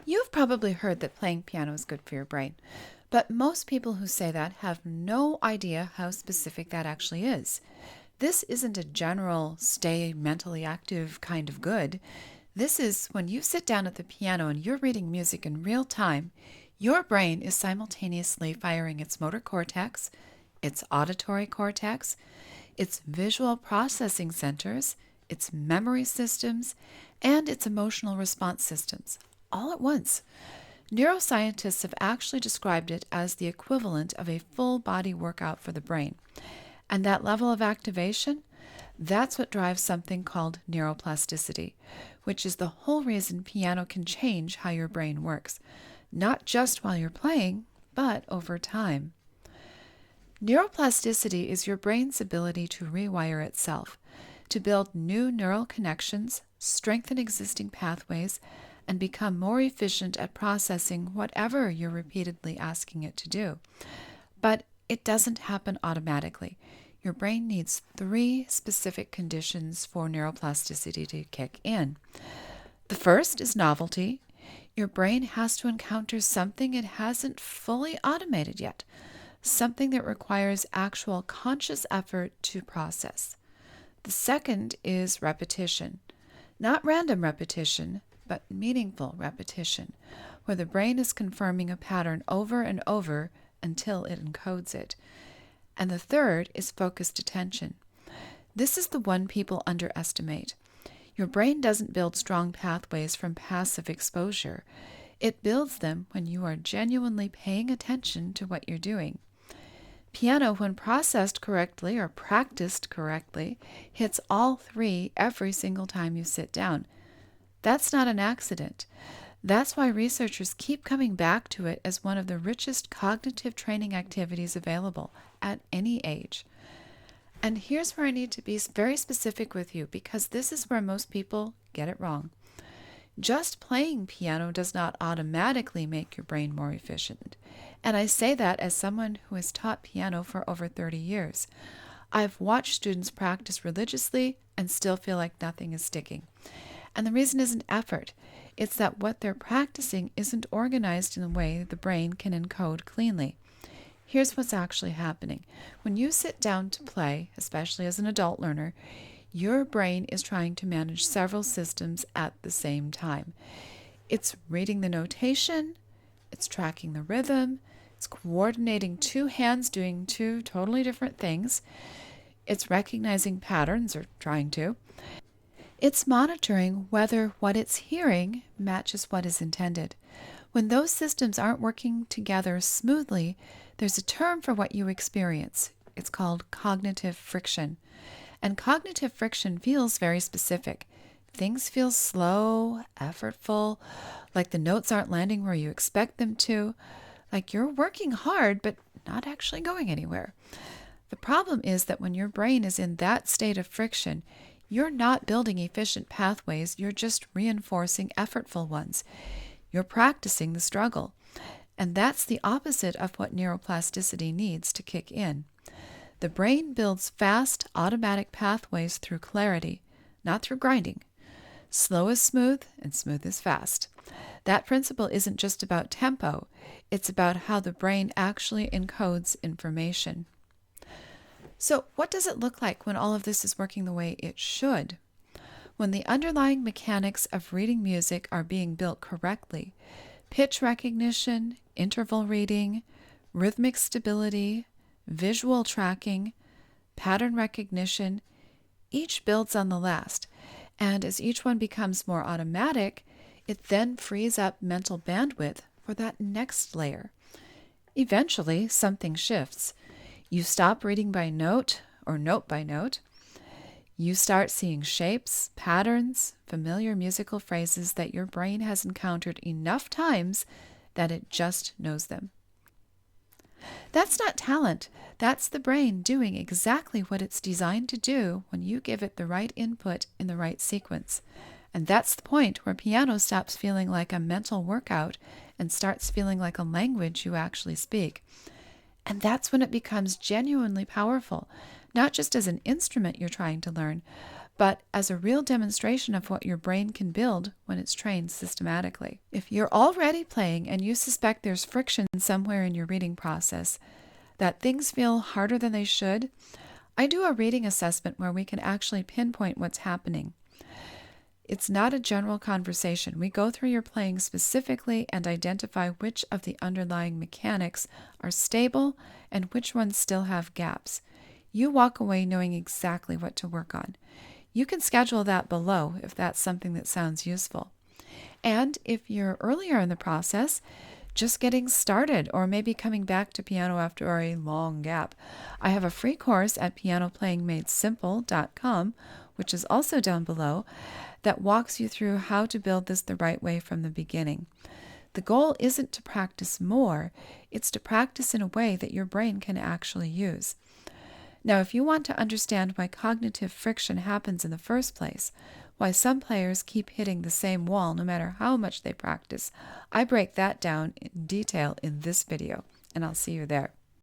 You've probably heard that playing piano is good for your brain, but most people who say that have no idea how specific that actually is. This isn't a general stay mentally active kind of good. This is when you sit down at the piano and you're reading music in real time, your brain is simultaneously firing its motor cortex, its auditory cortex, its visual processing centers, its memory systems, and its emotional response systems, all at once. Neuroscientists have actually described it as the equivalent of a full body workout for the brain. And that level of activation, that's what drives something called neuroplasticity, which is the whole reason piano can change how your brain works, not just while you're playing, but over time. Neuroplasticity is your brain's ability to rewire itself, to build new neural connections, strengthen existing pathways, and become more efficient at processing whatever you're repeatedly asking it to do. But it doesn't happen automatically. Your brain needs 3 specific conditions for neuroplasticity to kick in. The first is novelty. Your brain has to encounter something it hasn't fully automated yet, something that requires actual conscious effort to process. The second is repetition. Not random repetition, but meaningful repetition, where the brain is confirming a pattern over and over until it encodes it. And the third is focused attention. This is the one people underestimate. Your brain doesn't build strong pathways from passive exposure. It builds them when you are genuinely paying attention to what you're doing. Piano, when processed correctly or practiced correctly, hits all 3 every single time you sit down. That's not an accident. That's why researchers keep coming back to it as one of the richest cognitive training activities available at any age. And here's where I need to be very specific with you, because this is where most people get it wrong. Just playing piano does not automatically make your brain more efficient. And I say that as someone who has taught piano for over 30 years. I've watched students practice religiously and still feel like nothing is sticking. And the reason isn't effort. It's that what they're practicing isn't organized in a way the brain can encode cleanly. Here's what's actually happening. When you sit down to play, especially as an adult learner, your brain is trying to manage several systems at the same time. It's reading the notation, it's tracking the rhythm, it's coordinating 2 hands doing 2 totally different things, it's recognizing patterns, or trying to. It's monitoring whether what it's hearing matches what is intended. When those systems aren't working together smoothly, there's a term for what you experience. It's called cognitive friction. And cognitive friction feels very specific. Things feel slow, effortful, like the notes aren't landing where you expect them to, like you're working hard but not actually going anywhere. The problem is that when your brain is in that state of friction, you're not building efficient pathways, you're just reinforcing effortful ones. You're practicing the struggle. And that's the opposite of what neuroplasticity needs to kick in. The brain builds fast, automatic pathways through clarity, not through grinding. Slow is smooth, and smooth is fast. That principle isn't just about tempo, it's about how the brain actually encodes information. So, what does it look like when all of this is working the way it should? When the underlying mechanics of reading music are being built correctly, pitch recognition, interval reading, rhythmic stability, visual tracking, pattern recognition, each builds on the last, and as each one becomes more automatic, it then frees up mental bandwidth for that next layer. Eventually, something shifts. You stop reading by note or note by note. You start seeing shapes, patterns, familiar musical phrases that your brain has encountered enough times that it just knows them. That's not talent. That's the brain doing exactly what it's designed to do when you give it the right input in the right sequence. And that's the point where piano stops feeling like a mental workout and starts feeling like a language you actually speak. And that's when it becomes genuinely powerful, not just as an instrument you're trying to learn, but as a real demonstration of what your brain can build when it's trained systematically. If you're already playing and you suspect there's friction somewhere in your reading process, that things feel harder than they should, I do a reading assessment where we can actually pinpoint what's happening. It's not a general conversation. We go through your playing specifically and identify which of the underlying mechanics are stable and which ones still have gaps. You walk away knowing exactly what to work on. You can schedule that below if that's something that sounds useful. And if you're earlier in the process, just getting started or maybe coming back to piano after a long gap, I have a free course at pianoplayingmadesimple.com, which is also down below, that walks you through how to build this the right way from the beginning. The goal isn't to practice more, it's to practice in a way that your brain can actually use. Now, if you want to understand why cognitive friction happens in the first place, why some players keep hitting the same wall no matter how much they practice, I break that down in detail in this video, and I'll see you there.